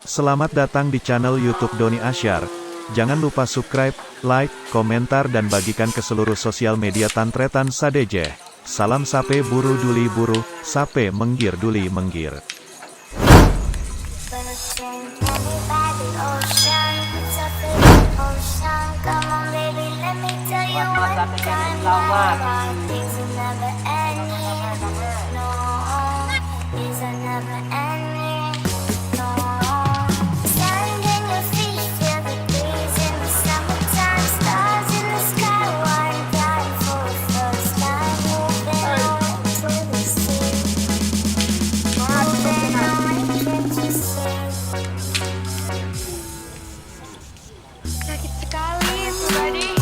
Selamat datang di channel YouTube Doni Asyar. Jangan lupa subscribe, like, komentar dan bagikan ke seluruh sosial media Tantretan Sadejeh. Salam sape buru duli buru, sape menggir duli menggir. Sakit sekali, Buddy.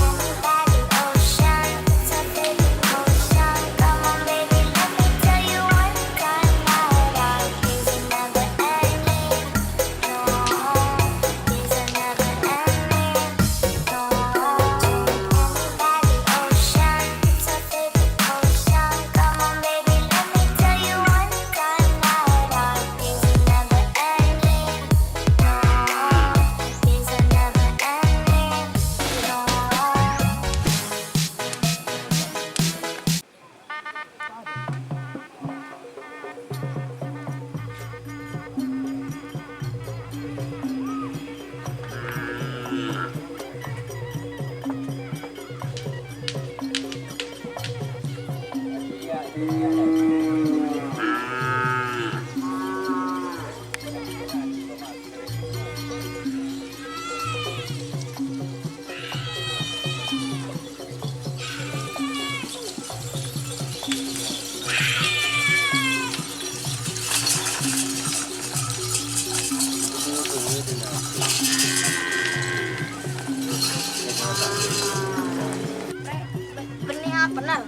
Benih apa benar?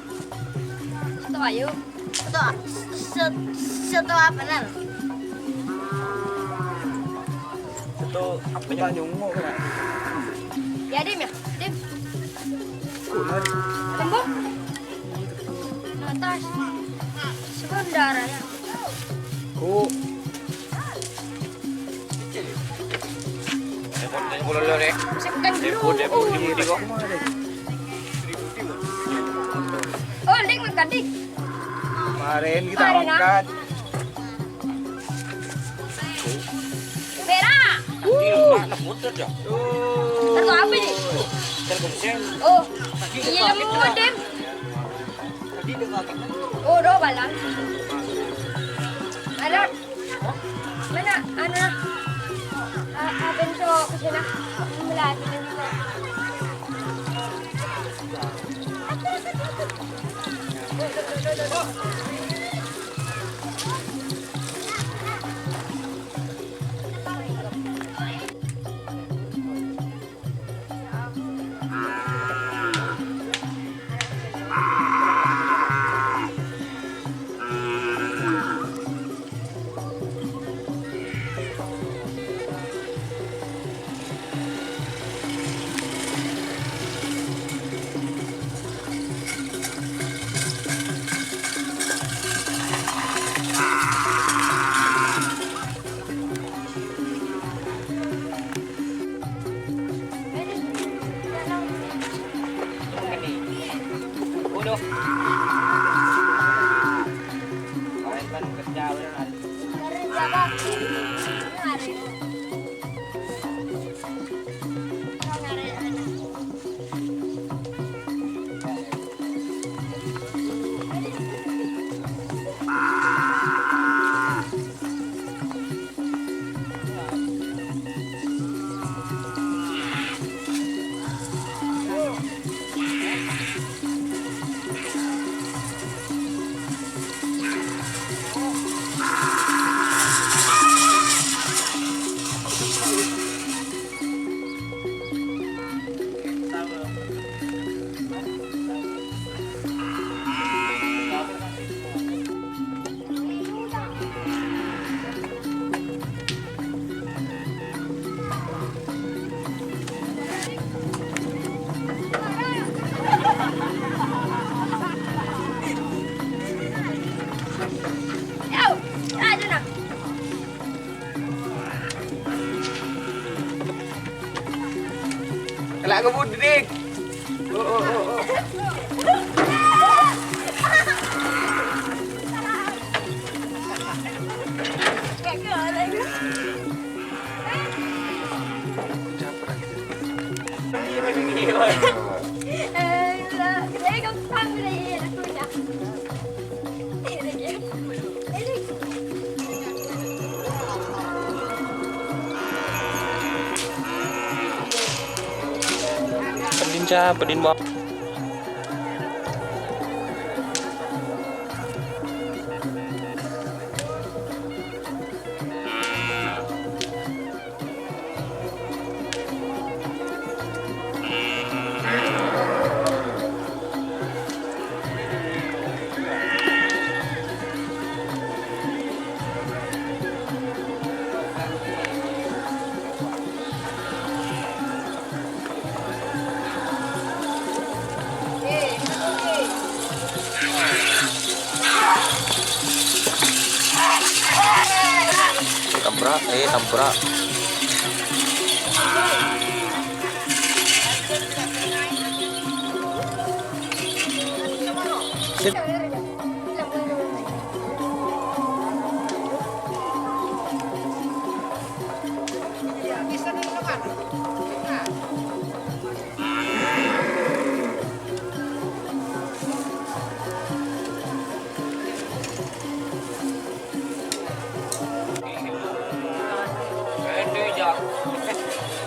Satu ayu. Satu apa benar? Itu apa nyungu kan? Ya Dim ya, Dim. Tembok. Atas. Sebentar ya. Ku. Boleh deh. Sekan dulu. Depo di kok. Oh, Dik makan Dik. Kemarin kita Kemarin, makan. Merah. Satu apa nih? Oh, iya lemut Dim. Oh, do balang. Ada. Mana? Ana. Bentuk ke sana. Melati juga. Udah. Kalian kan kerja udah kan. Kerja bakti. Ngari. Ngari anak. Kelak ngebut dik. Oh. Kayak ke ada itu. Saya kau tahu deh aku dah. Pedin bawah. Tempura.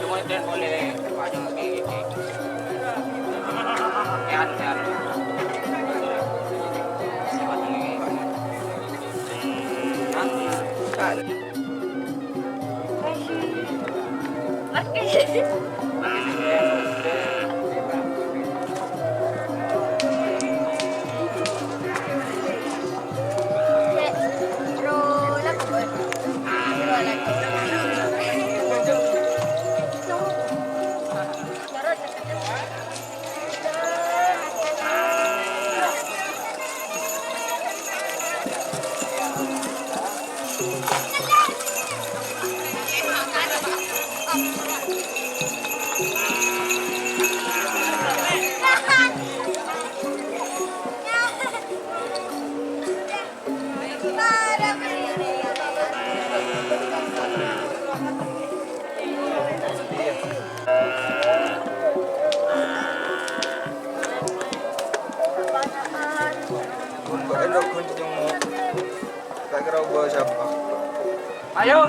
Cuma dan boleh banyak lagi. Yan. Ayo.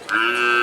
Ah.